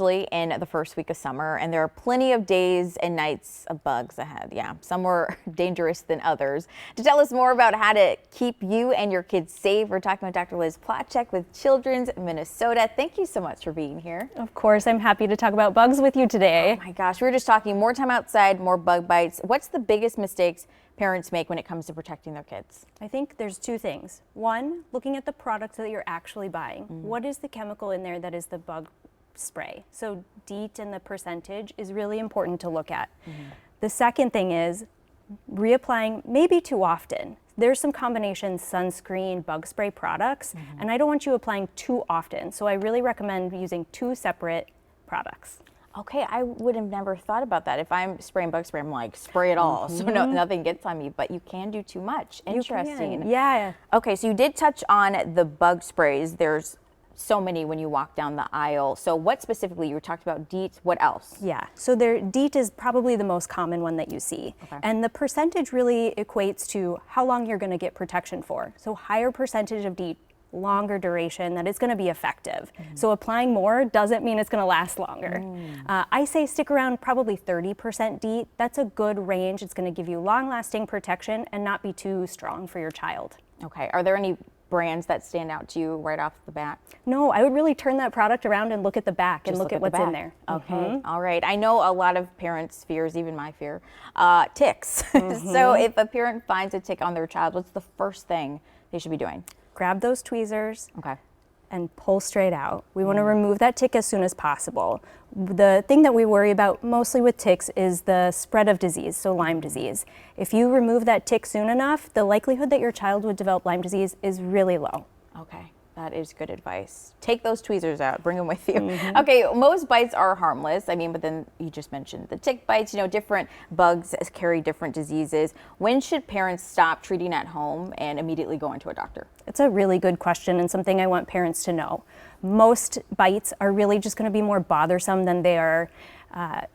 in the first week of summer, and there are plenty of days and nights of bugs ahead. Yeah, some more dangerous than others. To tell us more about how to keep you and your kids safe, we're talking with Dr. Liz Plotchek with Children's Minnesota. Thank you so much for being here. Of course, I'm happy to talk about bugs with you today. Oh my gosh, we were just talking more time outside, more bug bites. What's the biggest mistakes parents make when it comes to protecting their kids? I think there's two things. One, looking at the products that you're actually buying. What is the chemical in there that is the bug spray? So DEET and the percentage is really important to look at. The second thing is reapplying maybe too often. There's some combination sunscreen, bug spray products, and I don't want you applying too often. So I really recommend using two separate products. Okay, I would have never thought about that. If I'm spraying bug spray, I'm like, spray it all, so nothing gets on me, but you can do too much. Interesting. Yeah. Okay, so you did touch on the bug sprays. There's so many when you walk down the aisle. So what specifically, you talked about DEET, what else? Yeah, so DEET is probably the most common one that you see. And the percentage really equates to how long you're gonna get protection for. So higher percentage of DEET, longer duration, that it's gonna be effective. So applying more doesn't mean it's gonna last longer. I say stick around probably 30% DEET. That's a good range. It's gonna give you long-lasting protection and not be too strong for your child. Okay, are there any brands that stand out to you right off the bat? No, I would really turn that product around and look at the back and look at what's in there. Okay, all right. I know a lot of parents' fears, even my fear, ticks. So if a parent finds a tick on their child, what's the first thing they should be doing? Grab those tweezers. Okay. And pull straight out. We want to remove that tick as soon as possible. The thing that we worry about mostly with ticks is the spread of disease, so Lyme disease. If you remove that tick soon enough, the likelihood that your child would develop Lyme disease is really low. Okay, that is good advice. Take those tweezers out, bring them with you. Okay, most bites are harmless. I mean, but then you just mentioned the tick bites, different bugs carry different diseases. When should parents stop treating at home and immediately go into a doctor? It's a really good question and something I want parents to know. Most bites are really just going to be more bothersome than they are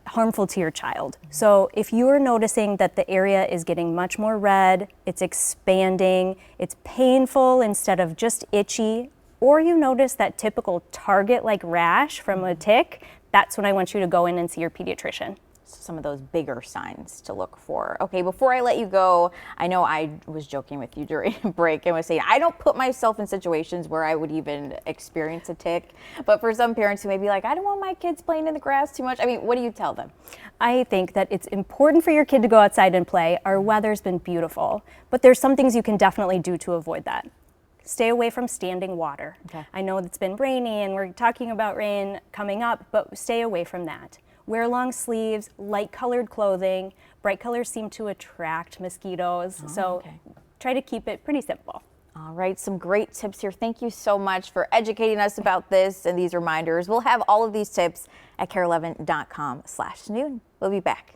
harmful to your child. So if you're noticing that the area is getting much more red, it's expanding, it's painful instead of just itchy, or you notice that typical target-like rash from a tick, that's when I want you to go in and see your pediatrician. Some of those bigger signs to look for. Okay, before I let you go, I know I was joking with you during break and was saying I don't put myself in situations where I would even experience a tick, but for some parents who may be like, I don't want my kids playing in the grass too much. I mean, what do you tell them? I think that it's important for your kid to go outside and play. Our weather's been beautiful, but there's some things you can definitely do to avoid that. Stay away from standing water. I know it's been rainy and we're talking about rain coming up, but stay away from that. Wear long sleeves, light colored clothing. Bright colors seem to attract mosquitoes, so try to keep it pretty simple. All right, some great tips here. Thank you so much for educating us about this and these reminders. We'll have all of these tips at care11.com/noon. We'll be back.